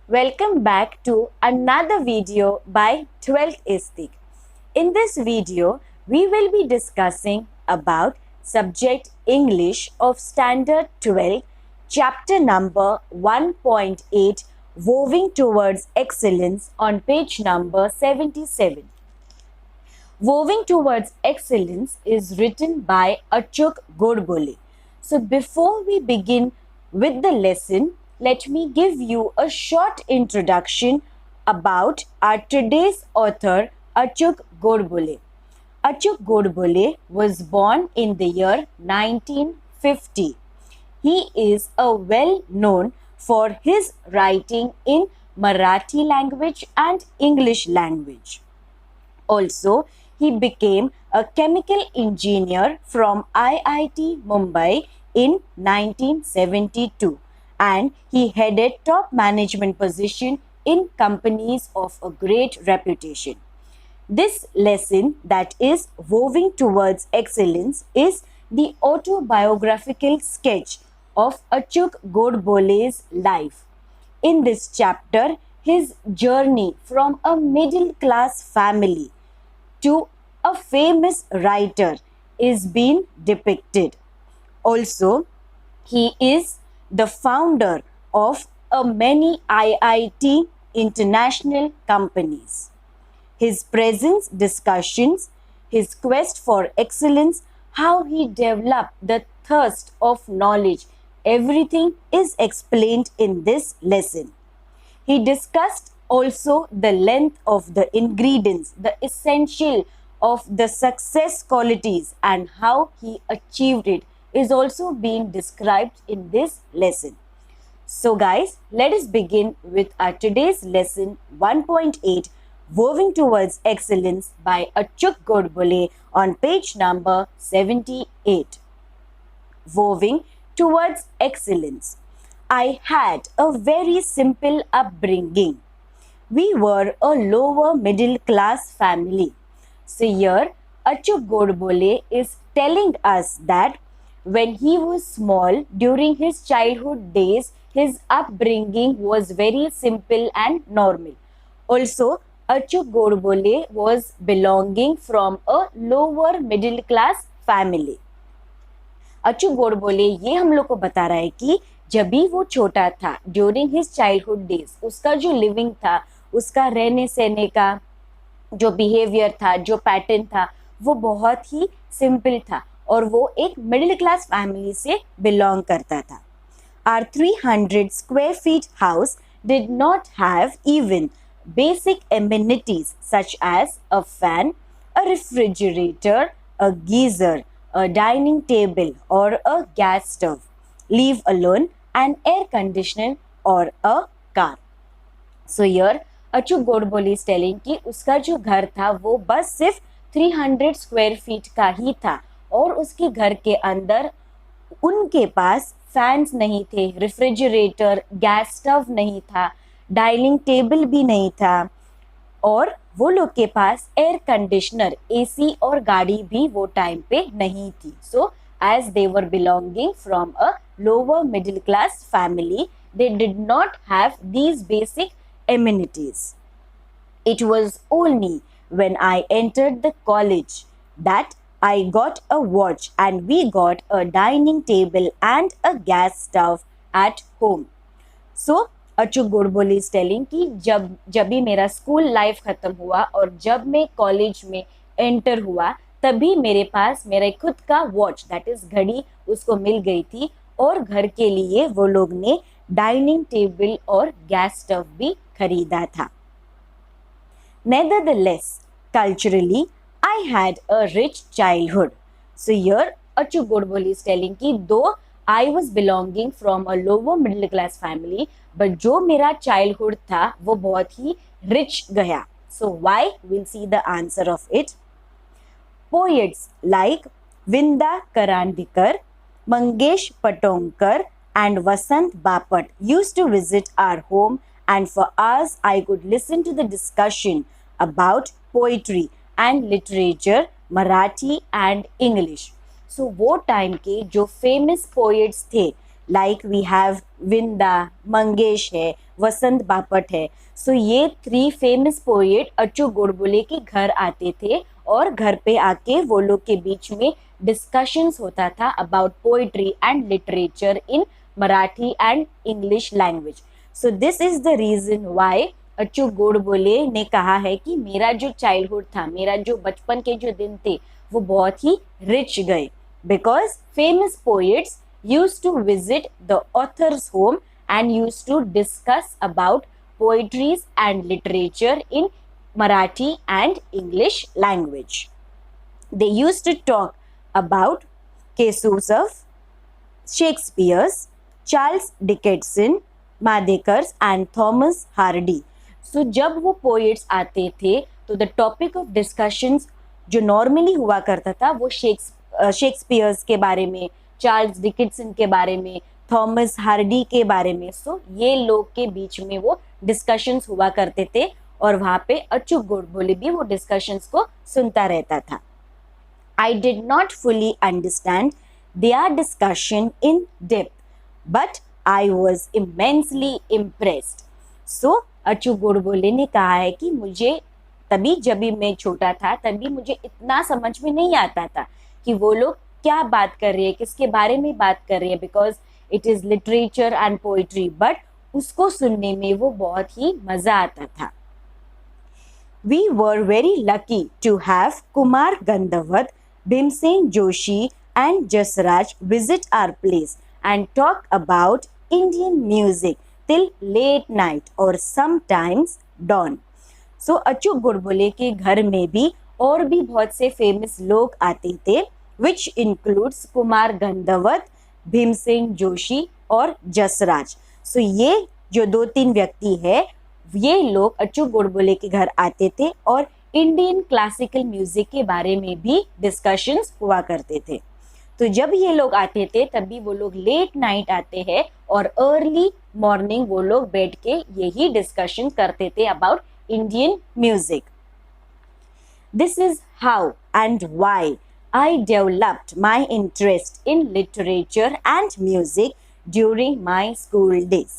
Welcome back to another video by 12th Istik. In this video, we will be discussing about subject English of Standard 12, chapter number 1.8, Moving Towards Excellence on page number 77. Moving Towards Excellence is written by Achuk Godbole. So before we begin with the lesson, let me give you a short introduction about our today's author Achuk Godbole. Achuk Godbole was born in the year 1950. He is a well known for his writing in Marathi language and English language. Also, he became a chemical engineer from IIT Mumbai in 1972 and he headed top management position in companies of a great reputation. This lesson, that is Moving Towards Excellence, is the autobiographical sketch of Achuk Godbole's life. In this chapter, his journey from a middle class family to a famous writer is being depicted. Also, he is the founder of a many IIT international companies. His presence discussions, his quest for excellence, how he developed the thirst of knowledge, everything is explained in this lesson. He discussed also the length of the ingredients, the essential of the success qualities and how he achieved it is also being described in this lesson. So guys, let us begin with our today's lesson 1.8, Moving Towards Excellence by Achuk Godbole on page number 78. Moving Towards Excellence. I had a very simple upbringing. We were a lower middle class family. So here, Achuk Godbole is telling us that when he was small, during his childhood days, his upbringing was very simple and normal. Also, Achuk Godbole was belonging from a lower middle class family. अचूक गोडबोले ये हम लोग को बता रहा है कि जब भी वो छोटा था ड्यूरिंग हिज चाइल्डहुड डेज, उसका जो लिविंग था, उसका रहने सहने का जो बिहेवियर था, जो पैटर्न था, वो बहुत ही सिंपल था और वो एक मिडिल क्लास फैमिली से बिलोंग करता था. Our 300 square feet house did not have even basic amenities such as a fan, a refrigerator, a geyser, a dining table or a gas stove, leave alone an air conditioner or a car. So here Achuk Godbole is telling कि उसका जो घर था वो बस सिर्फ 300 square feet का ही था और उसके घर के अंदर उनके पास फैंस नहीं थे, रेफ्रिजरेटर, गैस स्टव नहीं था, डाइनिंग टेबल भी नहीं था और वो लोग के पास एयर कंडीशनर, एसी और गाड़ी भी वो टाइम पे नहीं थी. So as they were belonging from a lower middle class family, they did not have these basic amenities. It was only when I entered the college that I got a watch and we got a dining table and a gas stove at home. So, Achuk Godbole is telling कि जब भी मेरा school life ख़त्म हुआ और जब मैं college में एंटर हुआ तभी मेरे पास मेरा खुद का वॉच, दैट इज़ घड़ी, उसको मिल गई थी और घर के लिए वो लोग ने डाइनिंग टेबल और गैस स्टव भी खरीदा था. Nevertheless, culturally, I had a rich childhood. So here, Achuk Godbole is telling कि though I was belonging from a lower middle class family, but जो मेरा childhood था वो बहुत ही rich गया. So why? We'll see the answer of it. Poets like Vinda Karandikar, Mangesh Patonkar and Vasant Bapat used to visit our home and for hours I could listen to the discussion about poetry and literature, Marathi and English. So वो time के जो famous poets थे like we have Vinda, Mangesh है, वसंत बापट है. सो ये 3 famous poet अच्चू Godbole के घर आते थे और घर पे आके वो लोग के बीच में डिस्कशंस होता था about poetry and literature in Marathi and English language. So this is the reason why Achu Godbole ने कहा है कि मेरा जो चाइल्डहुड था, मेरा जो बचपन के जो दिन थे वो बहुत ही रिच गए, because famous poets used to visit the author's home and used to discuss about poetries and literature in Marathi and English language. They used to talk about cases of Shakespeare's, Charles Dickens, Madekars and Thomas Hardy. So जब वो poets आते थे तो the topic of discussions जो normally हुआ करता था वो शेक्सपियर्स के बारे में, चार्ल्स डिकिंसन के बारे में, थॉमस हार्डी के बारे में. सो ये लोग के बीच में वो डिस्कशंस हुआ करते थे और वहाँ पे अच्चू गोडबोले भी वो डिस्कशंस को सुनता रहता था. I did not fully understand their discussion in depth, but I was immensely impressed. So अच्चू Godbole ने कहा है कि मुझे तभी जब भी मैं छोटा था तभी मुझे इतना समझ में नहीं आता था कि वो लोग क्या बात कर रही है, किसके बारे में बात कर रही है, because it is literature and poetry, but उसको सुनने में वो बहुत ही मजा आता था. We were very lucky to have Kumar Gandharva, Bhimsen Joshi and Jasraj visit our place and talk about Indian music till late night और sometimes dawn. So Achu Godbole के घर में भी और भी बहुत से फेमस लोग आते थे, which includes कुमार गंधवत, भीमसेन जोशी और जसराज. सो ये जो 2-3 व्यक्ति है ये लोग अच्चू गोडबोले के घर आते थे और इंडियन क्लासिकल म्यूजिक के बारे में भी डिस्कशंस हुआ करते थे. तो जब ये लोग आते थे तभी वो लोग लेट नाइट आते हैं और अर्ली मॉर्निंग वो लोग बैठ के यही डिस्कशन करते थे about Indian music. This is how and why I developed my interest in literature and music during my school days.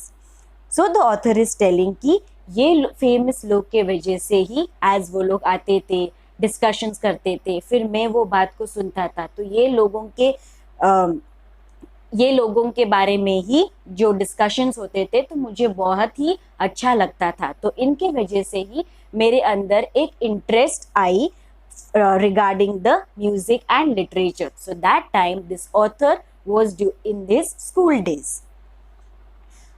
So the author is telling कि ये फेमस लोग के वजह से ही as वो लोग आते थे, डिस्कशंस करते थे, फिर मैं वो बात को सुनता था, तो ये लोगों के बारे में ही जो डिस्कशंस होते थे तो मुझे बहुत ही अच्छा लगता था. तो इनके वजह से ही मेरे अंदर एक interest I regarding the music and literature. So that time this author was in his school days.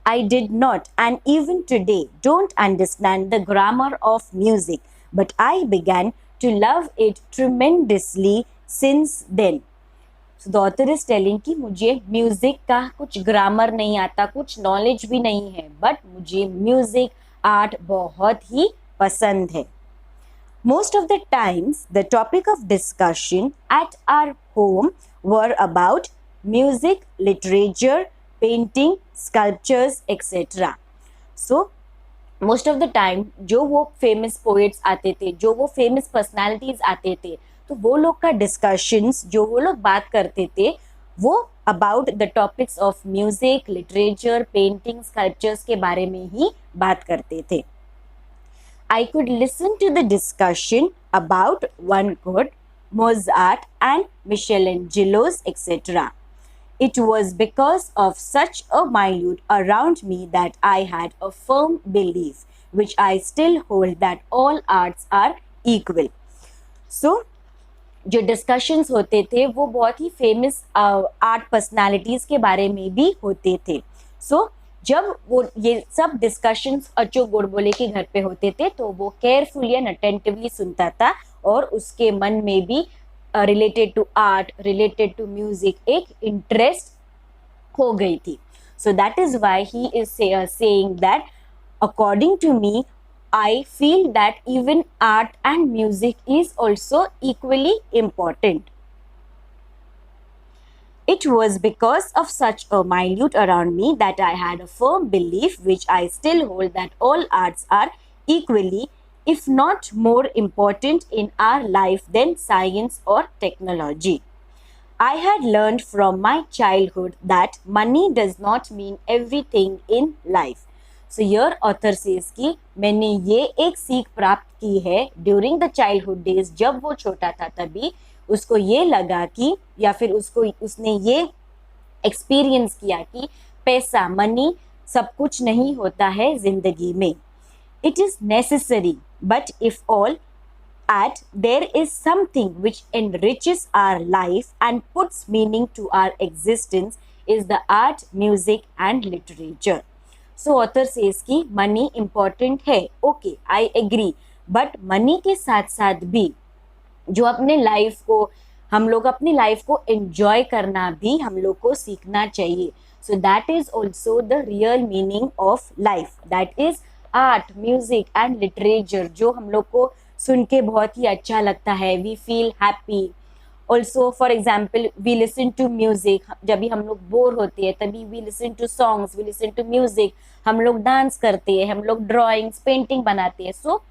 I did not and even today don't understand the grammar of music, but I began to love it tremendously since then. So the author is telling कि मुझे music का कुछ grammar नहीं आता, कुछ knowledge भी नहीं है, बट मुझे म्यूजिक आर्ट बहुत ही पसंद है. Most of the times, the topic of discussion at our home were about music, literature, painting, sculptures, etc. So, most of the time, जो वो famous poets आते थे, जो वो famous personalities आते थे, तो वो लोग का discussions, जो वो लोग बात करते थे, वो about the topics of music, literature, painting, sculptures के बारे में ही बात करते थे. I could listen to the discussion about Van Gogh, Mozart and Michelangelo's etc. It was because of such a minute around me that I had a firm belief, which I still hold, that all arts are equal. So, जो discussions होते थे वो बहुत ही famous art personalities के बारे में भी होते थे. सो जब वो ये सब डिस्कशंस अच्चू गोडबोले के घर पे होते थे तो वो केयरफुली एंड अटेंटिवली सुनता था और उसके मन में भी related to art, related to music एक इंटरेस्ट हो गई थी. So that is why he is saying that according to me I feel that even art and music is also equally important. It was because of such a minute around me that I had a firm belief, which I still hold, that all arts are equally, if not more important in our life than science or technology. I had learned from my childhood that money does not mean everything in life. So here author says कि मैंने ये एक सीख प्राप्त की है during the childhood days, जब वो छोटा था तभी उसको ये लगा कि या फिर उसने ये एक्सपीरियंस किया कि पैसा मनी सब कुछ नहीं होता है जिंदगी में. It is necessary, but if all at there is something which enriches our life and puts meaning to our existence is the art, music and literature. So author says कि money important है. Okay, I agree. But money के साथ साथ भी जो अपने life को हम लोग अपनी लाइफ को एंजॉय करना भी हम लोग को सीखना चाहिए. सो that is also the real meaning of life. That is art, music and literature, जो हम लोग को सुन के बहुत ही अच्छा लगता है. We feel happy. Also for example we listen to music. जब भी हम लोग बोर होते हैं तभी we listen to songs, we listen to music. हम लोग डांस करते हैं, हम लोग ड्राइंग्स पेंटिंग बनाते हैं. So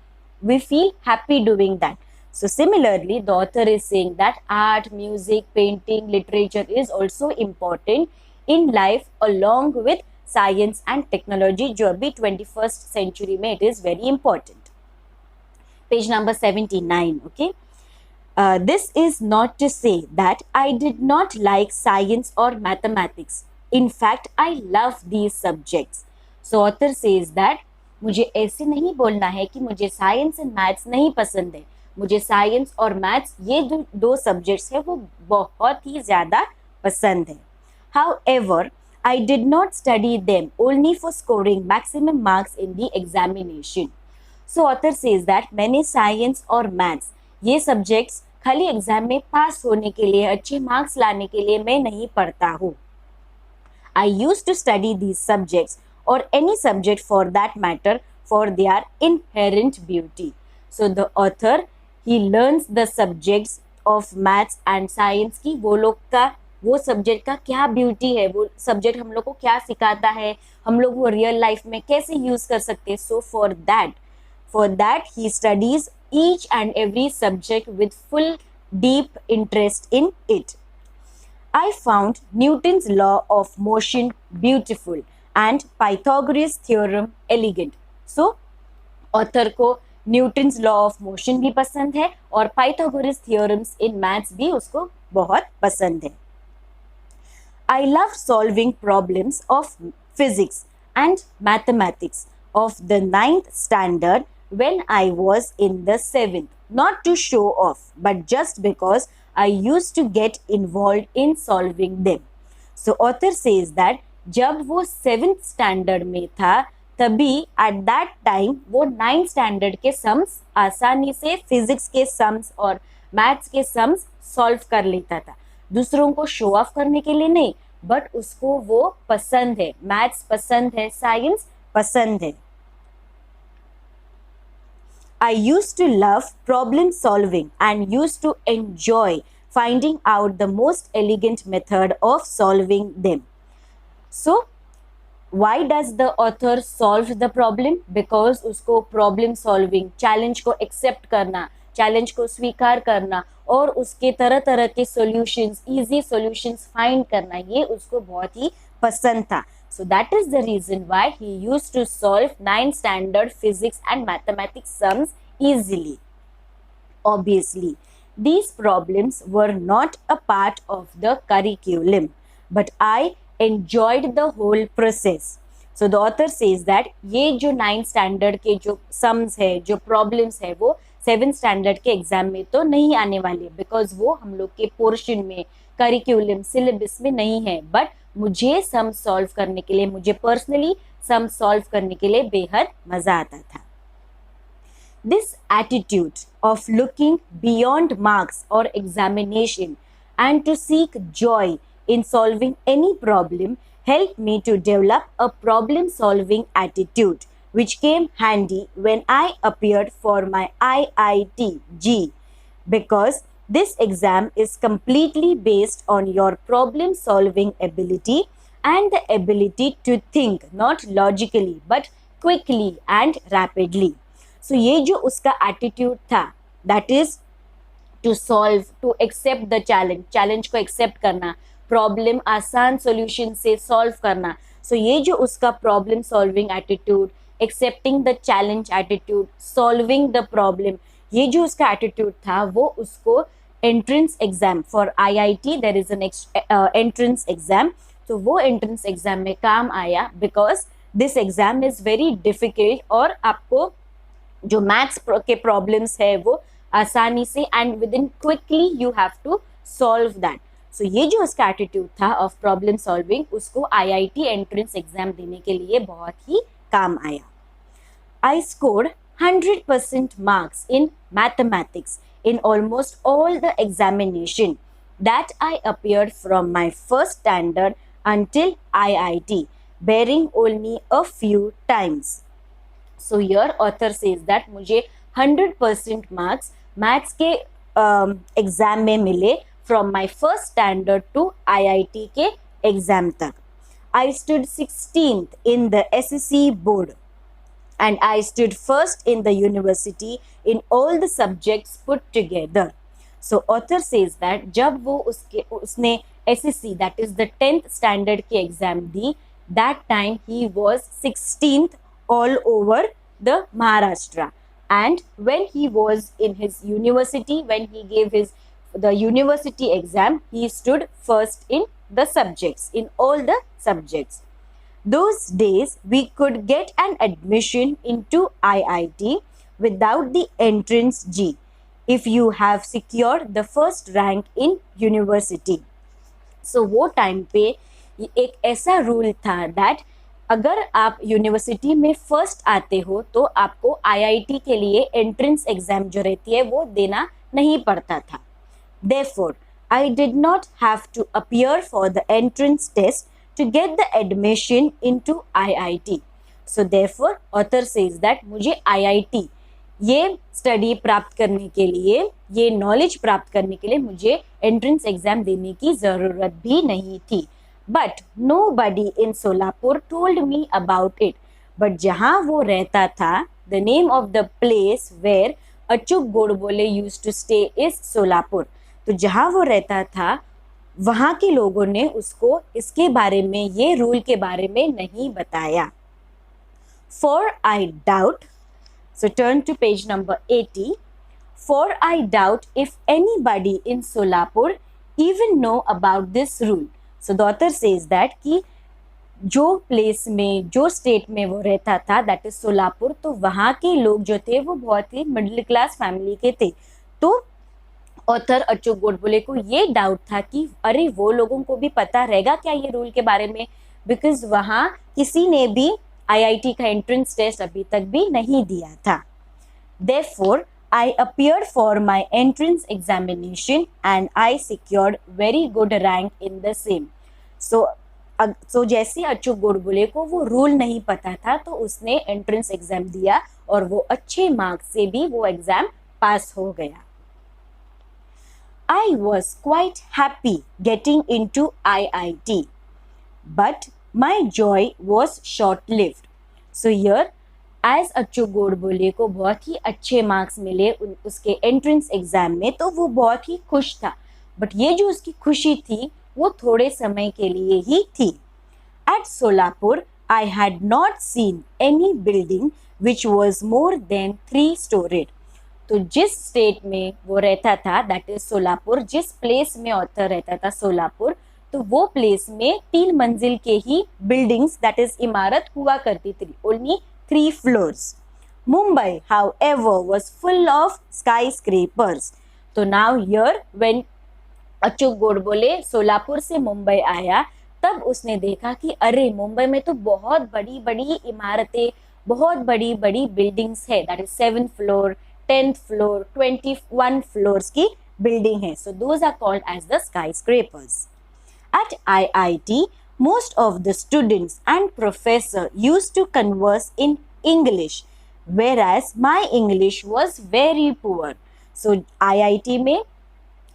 we feel happy doing that. So similarly, the author is saying that art, music, painting, literature is also important in life along with science and technology, जो अभी 21st century में it is very important. Page number 79, okay. This is not to say that I did not like science or mathematics. In fact, I love these subjects. So author says that मुझे ऐसे नहीं बोलना है कि मुझे science and maths नहीं पसंद है. मुझे साइंस और मैथ्स ये जो दो सब्जेक्ट्स हैं वो बहुत ही ज़्यादा पसंद है. However, I did not study them only for scoring maximum marks in the examination. So author says that मैंने साइंस और मैथ्स ये सब्जेक्ट्स खाली एग्जाम में पास होने के लिए, अच्छे मार्क्स लाने के लिए मैं नहीं पढ़ता हूँ. I used to study these subjects or any subject for that matter for their inherent beauty. So the author he learns the subjects of maths and science की वो सब्जेक्ट का क्या ब्यूटी है, वो सब्जेक्ट हम लोग को क्या सिखाता है, हम लोग वो रियल लाइफ में कैसे यूज कर सकते हैं. सो for that he studies each and every subject with full deep interest in it. I found Newton's law of motion beautiful and Pythagoras theorem elegant. So author को न्यूटन्स लॉ ऑफ मोशन भी पसंद है और Pythagoras theorems in maths भी उसको बहुत पसंद है. I love solving problems of physics and mathematics of the 9th standard when I was in the 7th, not to show off, but just because I used to get involved in solving them. So author says that जब वो 7th standard में था तभी at that time वो 9th standard के sums आसानी से physics के सम्स और मैथ्स के सम्स सॉल्व कर लेता था. दूसरों को शो ऑफ करने के लिए नहीं, बट उसको वो पसंद है, मैथ्स पसंद है, साइंस पसंद है. I used to love problem solving and used to enjoy finding out the most elegant method of solving them. So why does the author solve the problem? Because उसको problem solving, challenge को accept करना, challenge को स्वीकार करना और उसके तरह तरह के solutions, easy solutions find करना, ये उसको बहुत ही पसंद था. So that is the reason why he used to solve 9th standard physics and mathematics sums easily. Obviously, these problems were not a part of the curriculum, but I enjoyed the whole process. So the author says that ये जो 9th standard के जो sums है, जो problems है, वो 7th standard के exam में तो नहीं आने वाले, बिकॉज वो हम लोग के पोर्शन में, करिकुलम, सिलेबस में नहीं है. बट मुझे सम सॉल्व करने के लिए, मुझे पर्सनली सम सॉल्व करने के लिए बेहद मजा आता था. This attitude of looking beyond marks और examination and to seek joy in solving any problem helped me to develop a problem solving attitude which came handy when I appeared for my IIT-G, because this exam is completely based on your problem solving ability and the ability to think not logically but quickly and rapidly. So ये जो उसका attitude था, that is to solve, to accept the challenge, challenge को accept करना, problem आसान solution से solve करना. So ये जो उसका problem solving attitude, accepting the challenge attitude, solving the problem, ये जो उसका एटीट्यूड था वो उसको entrance exam for IIT there is an entrance exam, तो वो एंट्रेंस एग्जाम में काम आया because this exam is very difficult और आपको जो मैथ्स के प्रॉब्लम्स है वो आसानी से and within quickly you have to solve that. So ये जो उसका एटीट्यूड था ऑफ प्रॉब्लम सॉल्विंग उसको IIT एंट्रेंस एग्जाम देने के लिए बहुत ही काम आया. I scored 100% marks in mathematics in almost all the examination that I appeared from my first standard until IIT, bearing only a few times. So here author says that मुझे 100% marks maths के exam में मिले from my first standard to IIT के exam तक. I stood 16th in the SSC board and I stood first in the university in all the subjects put together. So author says that जब वो उसने SSC that is the 10th standard के exam the, that time he was 16th all over the Maharashtra, and when he was in his university, when he gave the university exam, he stood first in the subjects, in all the subjects. Those days we could get an admission into IIT without the entrance G if you have secured the first rank in university. So वो time पे एक ऐसा rule था that अगर आप university में first आते हो तो आपको IIT के लिए एंट्रेंस एग्जाम जो रहती है वो देना नहीं पड़ता था. Therefore, I did not have to appear for the entrance test to get the admission into IIT. So therefore, author says that मुझे IIT ये स्टडी प्राप्त करने के लिए, ये नॉलेज प्राप्त करने के लिए मुझे एंट्रेंस एग्जाम देने की ज़रूरत भी नहीं थी. But nobody in Solapur told me about it. But जहाँ वो रहता था, the name of the place where अचूक Godbole used to stay is Solapur. तो जहाँ वो रहता था वहाँ के लोगों ने उसको इसके बारे में, ये रूल के बारे में नहीं बताया. For I doubt, so turn to page number 80. For I doubt if anybody in Solapur even know about this rule. So the author says that कि जो प्लेस में, जो स्टेट में वो रहता था दैट इज सोलापुर, तो वहाँ के लोग जो थे वो बहुत ही मिडिल क्लास फैमिली के थे. तो ऑथर अचूक गोडबोले को ये डाउट था कि अरे वो लोगों को भी पता रहेगा क्या ये रूल के बारे में, बिकॉज वहाँ किसी ने भी IIT का एंट्रेंस टेस्ट अभी तक भी नहीं दिया था. Therefore, I appeared for my entrance examination and I secured very good rank in the same. So जैसे अचूक गोडबोले को वो रूल नहीं पता था तो उसने एंट्रेंस एग्जाम दिया और वो अच्छे मार्क्स से भी वो एग्जाम पास हो गया. I was quite happy getting into IIT, but my joy was short-lived. So here, as अचूक गोडबोले को बहुत ही अच्छे मार्क्स मिले उसके एंट्रेंस एग्जाम में तो वो बहुत ही खुश था, बट ये जो उसकी खुशी थी वो थोड़े समय के लिए ही थी. At Solapur, I had not seen any building which was more than 3-storied. तो जिस स्टेट में वो रहता था दैट इज सोलापुर, जिस प्लेस में ऑथर रहता था सोलापुर, तो वो प्लेस में 3 मंजिल के ही बिल्डिंग्स दैट इज इमारत हुआ करती थी, only 3 floors. Mumbai, however, was full of skyscrapers. तो नाउ हियर व्हेन अचूक गोडबोले सोलापुर से मुंबई आया तब उसने देखा कि अरे मुंबई में तो बहुत बड़ी बड़ी इमारतें, बहुत बड़ी बड़ी बिल्डिंग्स है, that is 7th floor, 10th floor, 21 floors की बिल्डिंग है. So those are called as the skyscrapers. At IIT, most of the students and professor used to converse in English, whereas my English was very poor. So IIT में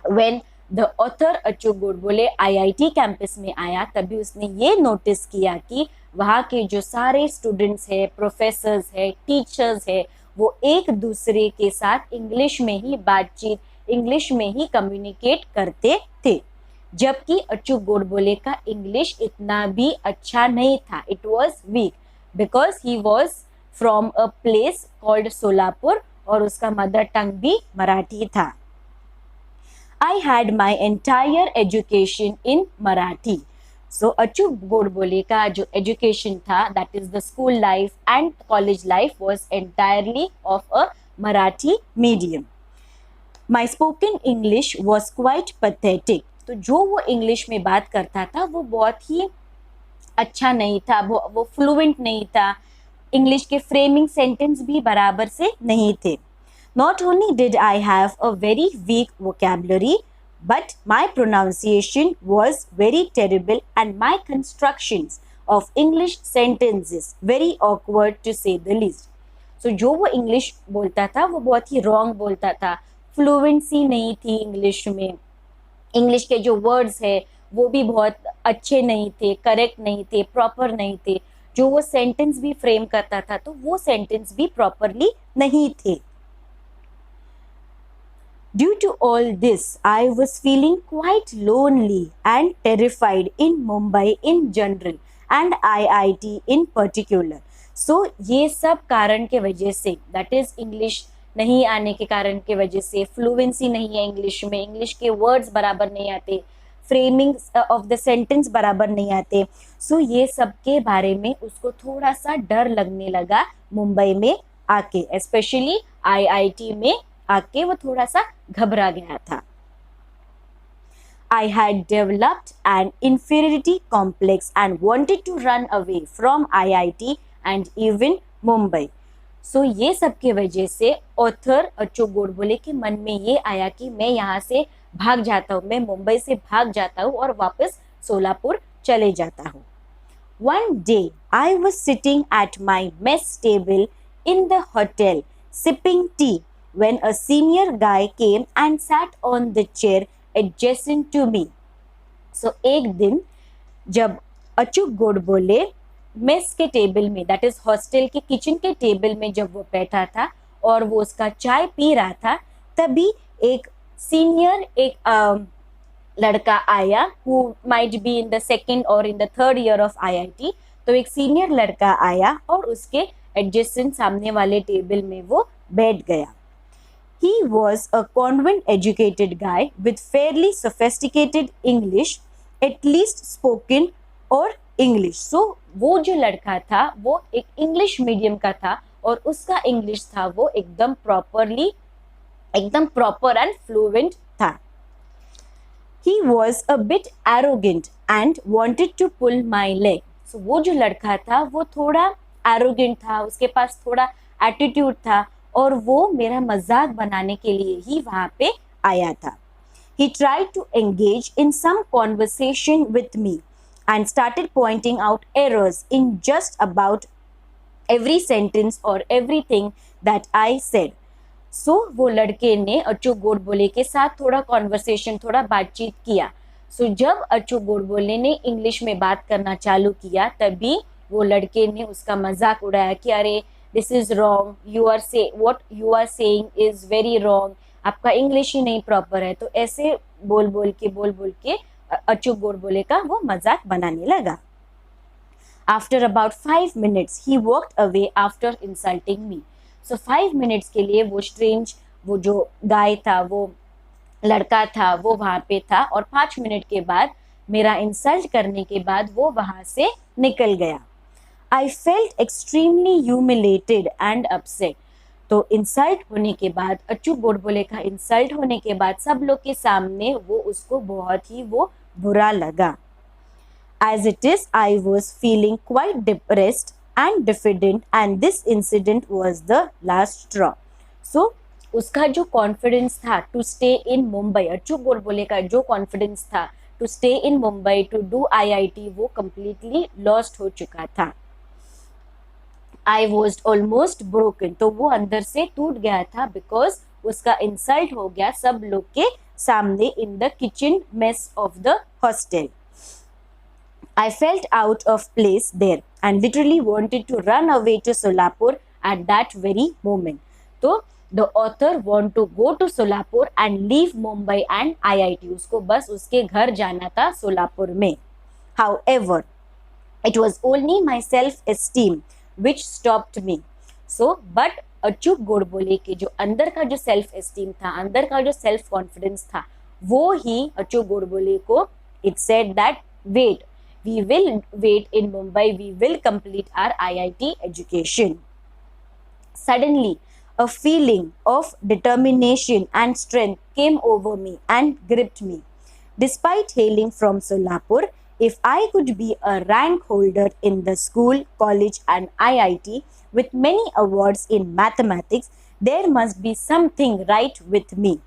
when the author अचूक Godbole IIT campus में आया तभी उसने ये notice किया कि वहाँ के जो सारे स्टूडेंट्स है, प्रोफेसर्स है, टीचर्स है, वो एक दूसरे के साथ इंग्लिश में ही बातचीत इंग्लिश में ही कम्युनिकेट करते थे, जबकि अच्युत गोडबोले का इंग्लिश इतना भी अच्छा नहीं था. It was weak because he was from a place called Solapur और उसका मदर टंग भी मराठी था. I had my entire education in Marathi. So Achyut Godbole का जो एजुकेशन था, that is the school life and college life, was entirely of a Marathi medium. My spoken English was quite pathetic. तो जो वो English में बात करता था वो बहुत ही अच्छा नहीं था, वो फ्लुएंट नहीं था, इंग्लिश के फ्रेमिंग सेंटेंस भी बराबर से नहीं थे. Not only did I have a very weak vocabulary, but my pronunciation was very terrible and my constructions of English sentences very awkward to say the least. So जो वो English बोलता था वो बहुत ही रॉन्ग बोलता था, फ्लुएंसी नहीं थी इंग्लिश में, इंग्लिश के जो वर्ड्स है वो भी बहुत अच्छे नहीं थे, करेक्ट नहीं थे, प्रॉपर नहीं थे, जो वो सेंटेंस भी फ्रेम करता था तो वो सेंटेंस भी प्रॉपरली नहीं थे. Due to all this, I was feeling quite lonely and terrified in Mumbai in general and IIT in particular. So ये सब कारण के वजह से, that is इंग्लिश नहीं आने के कारण के वजह से, फ्लुएंसी नहीं है इंग्लिश में, इंग्लिश के वर्ड्स बराबर नहीं आते, फ्रेमिंग ऑफ द सेंटेंस बराबर नहीं आते. सो ये सब के बारे में उसको थोड़ा सा डर लगने लगा मुंबई में आके, स्पेशली IIT में आके वो थोड़ा सा घबरा गया था. I had developed an inferiority complex and wanted to run away from IIT and even Mumbai. So ये सब के वजह से ऑथर अच्युत गोडबोले के मन में ये आया कि मैं यहाँ से भाग जाता हूँ, मैं मुंबई से भाग जाता हूँ और वापस सोलापुर चले जाता हूँ. One day I was sitting at my mess table in the hotel sipping tea when a senior guy came and sat on the chair adjacent to me. So एक दिन जब अच्युत गोडबोले मेस के टेबल में, दैट इज हॉस्टल के kitchen के table में जब वो बैठा था और वो उसका चाय पी रहा था, तभी एक सीनियर एक लड़का आया, who might be in the second और in the third year of IIT. तो एक सीनियर लड़का आया और उसके एडजेसेंट सामने वाले टेबल में वो बैठ गया. He was a convent educated guy with fairly sophisticated English, at least spoken or English. So वो जो लड़का था वो एक इंग्लिश मीडियम का था और उसका इंग्लिश था वो एकदम प्रॉपर एंड फ्लुएंट था. He was a bit arrogant and wanted to pull my leg. So वो जो लड़का था वो थोड़ा arrogant था, उसके पास थोड़ा एटीट्यूड था और वो मेरा मजाक बनाने के लिए ही वहाँ पे आया था. He tried to engage in some conversation with me and started pointing out errors in just about every sentence or everything that I said. So वो लड़के ने अच्युत गोडबोले के साथ थोड़ा कॉन्वर्सेशन, थोड़ा बातचीत किया. So जब अच्युत गोडबोले ने इंग्लिश में बात करना चालू किया तभी वो लड़के ने उसका मजाक उड़ाया कि अरे this is wrong, what you are saying is very wrong, आपका इंग्लिश ही नहीं प्रॉपर है. तो ऐसे बोल बोल के अच्युत गोडबोले का वो मजाक बनाने लगा. After about 5 minutes he walked away after insulting me. So 5 minutes के लिए वो जो गाय था, वो लड़का था, वो वहाँ पे था और 5 मिनट के बाद मेरा इंसल्ट करने के बाद वो वहाँ से निकल गया. I felt extremely humiliated and upset. तो इंसल्ट होने के बाद, अच्युत गोडबोले का इंसल्ट होने के बाद सब लोग के सामने वो उसको बहुत ही वो बुरा लगा. As it is, I was feeling quite depressed and diffident and this incident was the last straw. So उसका जो कॉन्फिडेंस था to stay in Mumbai, Achyut Godbole का जो कॉन्फिडेंस था to stay in Mumbai to do IIT, वो कम्प्लीटली लॉस्ट हो चुका था. I was almost broken. तो वो अंदर से टूट गया था बिकॉज उसका इंसल्ट हो गया सब लोग के सामने in the kitchen mess of the hostel. I felt out of place there and literally wanted to run away to Solapur at that very moment. तो the author want to go to Solapur and leave Mumbai and IIT. उसको बस उसके घर जाना था सोलापुर में. However, it was only my self-esteem which stopped me. So, but Achyut Godbole के जो अंदर का जो सेल्फ एस्टीम था, अंदर का जो सेल्फ कॉन्फिडेंस था, वो ही अच्युत गोडबोले को it said that wait, we will wait in Mumbai, we will complete our IIT education. Suddenly, a feeling of determination and strength came over me and gripped me. Despite hailing from Solapur, if I could be a rank holder in the school, college and IIT with many awards in mathematics, there must be something right with me.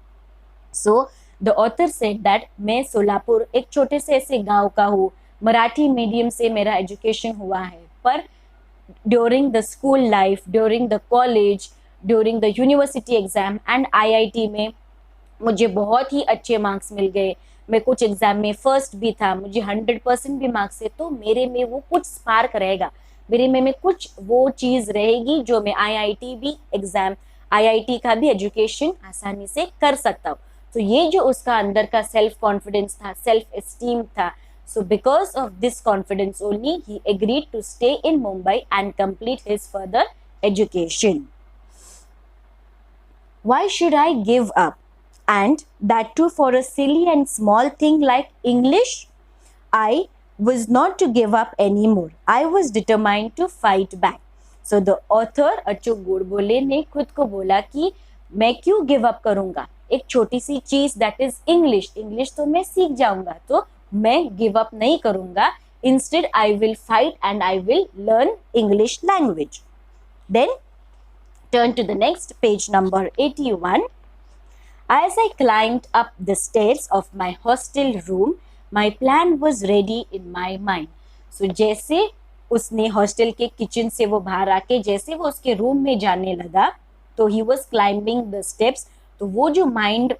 So, the author said that मैं सोलापुर एक छोटे से ऐसे गांव का हूँ, Marathi medium से मेरा एजुकेशन हुआ है, पर during the school life, during the college, during the university exam and IIT में मुझे बहुत ही अच्छे मार्क्स मिल गए. मैं कुछ एग्जाम में फर्स्ट भी था, मुझे 100% भी मार्क्स है. तो मेरे में वो कुछ स्पार्क रहेगा, मेरे में कुछ वो चीज़ रहेगी जो मैं IIT भी एग्जाम, IIT का भी एजुकेशन आसानी से कर सकता हूँ. तो ये जो उसका अंदर का सेल्फ कॉन्फिडेंस था, सेल्फ एस्टीम था, so because of this confidence only he agreed to stay in Mumbai and complete his further education. Why should I give up? And that too for a silly and small thing like English? I was not to give up anymore. I was determined to fight back. So the author Achyut Godbole ने खुद को बोला कि मैं क्यों give up करूंगा, एक छोटी सी चीज दैट इज इंग्लिश तो मैं सीख जाऊंगा, तो मैं गिव अप नहीं करूंगा. Instead I will fight and I will learn English language. Then turn to the next page number 81. As I climbed up the stairs of my hostel room, my plan was ready in my mind. So जैसे उसने hostel के kitchen से वो बाहर आके जैसे वो उसके रूम में जाने लगा, तो he was climbing the steps. तो वो जो माइंड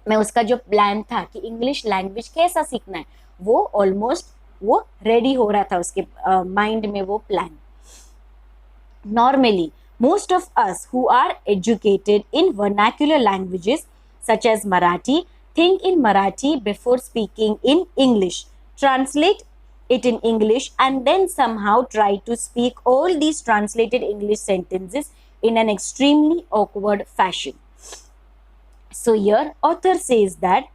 में उसका जो प्लान था कि इंग्लिश लैंग्वेज कैसा सीखना है, वो ऑलमोस्ट वो रेडी हो रहा था उसके माइंड में वो plan. Normally most of us who are educated in vernacular languages such as Marathi think in Marathi before speaking in English, translate it in English and then somehow try to speak all these translated English sentences in an extremely awkward fashion. So here author says that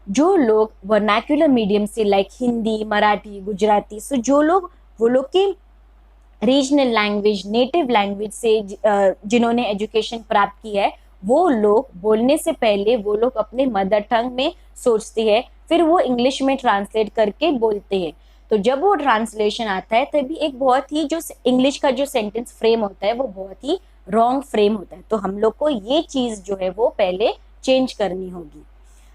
जो लोग vernacular medium से like Hindi, Marathi, Gujarati, सो जो लोग वो लोग के regional language, native language से जिन्होंने एजुकेशन प्राप्त की है, वो लोग बोलने से पहले वो लोग अपने मदर टंग में सोचते हैं, फिर वो इंग्लिश में ट्रांसलेट करके बोलते हैं. तो जब वो ट्रांसलेशन आता है तभी एक बहुत ही जो इंग्लिश का जो सेंटेंस फ्रेम होता है वो बहुत ही रॉन्ग फ्रेम होता है. तो हम लोग को ये चीज़ जो है वो पहले चेंज करनी होगी.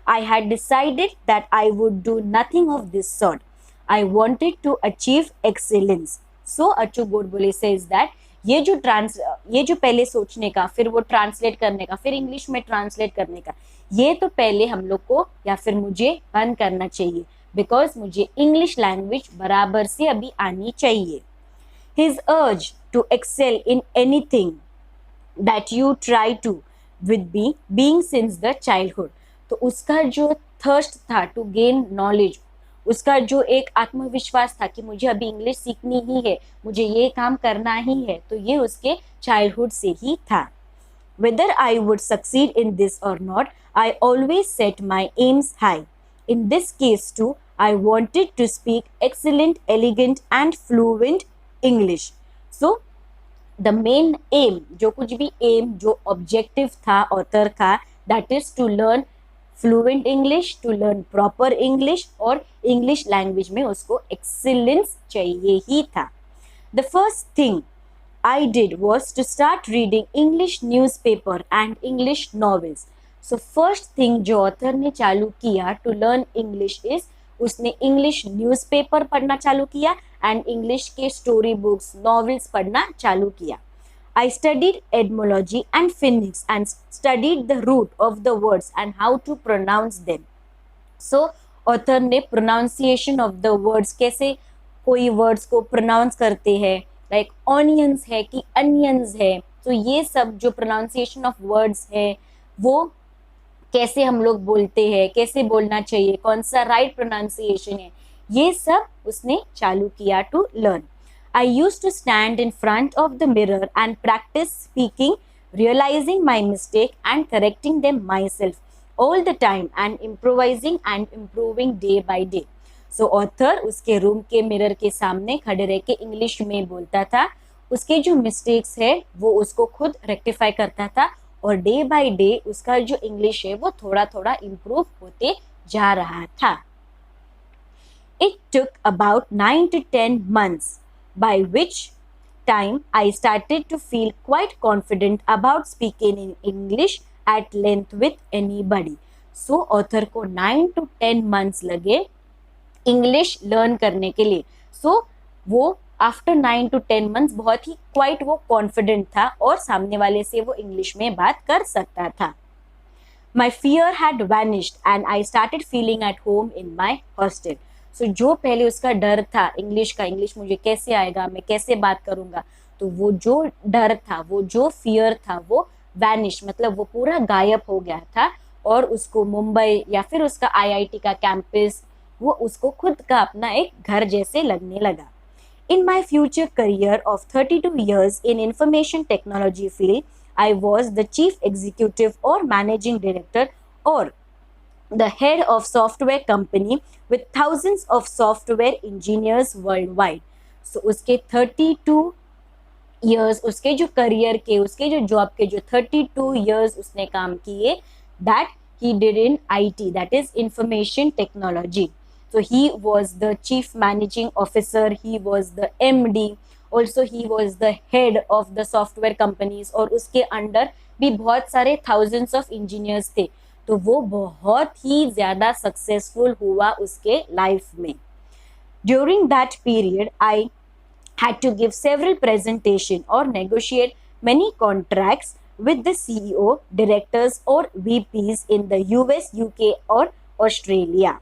I had decided that I would do nothing of this sort. I wanted to achieve excellence. So Achyut Godbole says that ये जो पहले सोचने का, फिर वो ट्रांसलेट करने का, फिर इंग्लिश में ट्रांसलेट करने का, ये तो पहले हम लोग को या फिर मुझे बंद करना चाहिए, बिकॉज मुझे इंग्लिश लैंग्वेज बराबर से अभी आनी चाहिए. His urge to excel in anything that you try to with being since the childhood. तो उसका जो थर्स्ट था टू गेन नॉलेज, उसका जो एक आत्मविश्वास था कि मुझे अभी इंग्लिश सीखनी ही है, मुझे ये काम करना ही है, तो ये उसके चाइल्डहुड से ही था. Whether I would succeed in this और not, I always set my aims high. In this case too I wanted to speak excellent, elegant and fluent English. So the main aim, जो कुछ भी aim, जो objective था author का, that is to learn fluent English, to learn proper English, और English language में उसको excellence चाहिए ही था. The first thing I did was to start reading English newspaper and English novels. So first thing जो author ने चालू किया टू लर्न इंग्लिश इज, उसने इंग्लिश न्यूज़पेपर पढ़ना चालू किया एंड इंग्लिश के स्टोरी बुक्स, नॉवेल्स पढ़ना चालू किया. I studied etymology and phonics and studied the root of the words and how to pronounce them. So, author ने pronunciation of the words, कैसे कोई words को pronounce करते हैं, like onions है कि onions है, तो ये सब जो प्रोनाउंसिएशन ऑफ वर्ड्स है, वो कैसे हम लोग बोलते हैं, कैसे बोलना चाहिए, कौन सा राइट प्रोनाउंसिएशन है, ये सब उसने चालू किया to learn. I used to stand in front of the mirror and practice speaking, realizing my mistake and correcting them myself all the time and improvising and improving day by day. So author उसके room के mirror के सामने खड़े रह के English में बोलता था, उसके जो मिस्टेक्स है वो उसको खुद रेक्टिफाई करता था और डे बाय डे उसका जो इंग्लिश है वो थोड़ा थोड़ा इम्प्रूव होते जा रहा था. It took about 9 to 10 months, by which time I started to feel quite confident about speaking in English at length with anybody. So author को 9 to 10 months लगे English learn करने के लिए. So वो आफ्टर 9 to 10 months बहुत ही quite वो confident था और सामने वाले से वो इंग्लिश में बात कर सकता था. My fear had vanished and I started feeling at home in my hostel. So जो पहले उसका डर था इंग्लिश का, इंग्लिश मुझे कैसे आएगा, मैं कैसे बात करूँगा, तो वो जो डर था, वो जो फियर था, वो वैनिश मतलब वो पूरा गायब हो गया था और उसको मुंबई या फिर उसका आईआईटी का कैंपस वो उसको खुद का अपना एक घर जैसे लगने लगा. In my future career of 32 years in information technology field, I was the chief executive or managing director or the head of software company with thousands of software engineers worldwide. So उसके 32 years, उसके जो career के, उसके जो job के जो 32 years उसने काम किए, that he did in IT, that is information technology. So he was the chief managing officer, he was the MD, also he was the head of the software companies और उसके under भी बहुत सारे thousands of engineers थे. तो वो बहुत ही ज़्यादा सक्सेसफुल हुआ उसके लाइफ में. During that period, I had to give several presentation or negotiate many contracts with the CEO, directors or VPs in the US, UK और Australia.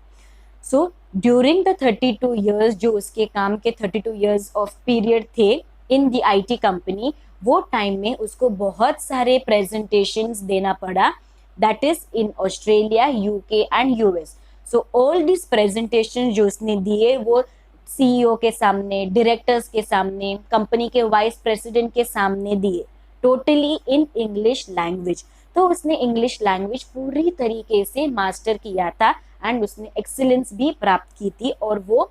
So during the 32 years जो उसके काम के 32 years of period थे in the IT company, वो time में उसको बहुत सारे presentations देना पड़ा, that is in Australia, UK and US. So all these presentations जो उसने दिए वो CEO के सामने, directors के सामने, कंपनी के वाइस प्रेसिडेंट के सामने दिए, टोटली इन इंग्लिश लैंग्वेज. तो उसने इंग्लिश लैंग्वेज पूरी तरीके से मास्टर किया था एंड उसने एक्सीलेंस भी प्राप्त की थी और वो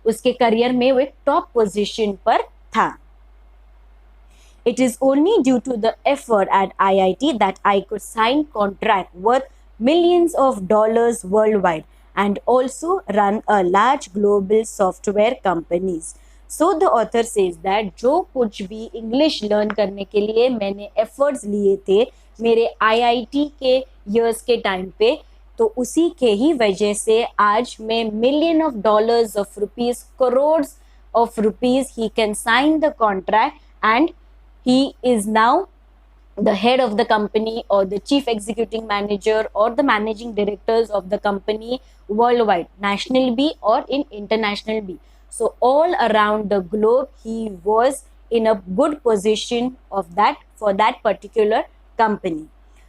उसके करियर में वो एक टॉप पोजीशन पर था. It is only due to the effort at IIT that I could sign contract worth millions of dollars worldwide and also run a large global software companies. So the author says that जो कुछ भी English learn करने के लिए मैंने efforts लिए थे मेरे IIT के years के time पे, तो उसी के ही वजह से आज मैं million of dollars of rupees, crores of rupees he can sign the contract and he is now the head of the company or the chief executive manager or the managing directors of the company worldwide, national B or in international B. So all around the globe he was in a good position of that for that particular company.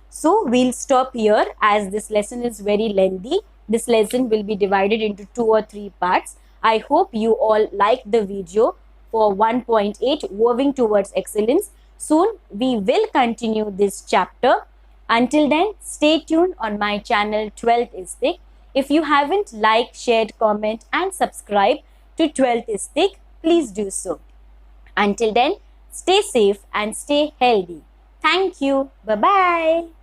So we'll stop here as this lesson is very lengthy. This lesson will be divided into 2 or 3 parts. I hope you all liked the video for 1.8 moving towards excellence. Soon we will continue this chapter. Until then, stay tuned on my channel 12th is Thick. If you haven't liked, shared, comment and subscribed to 12th is Thick, please do so. Until then, stay safe and stay healthy. Thank you. Bye-bye.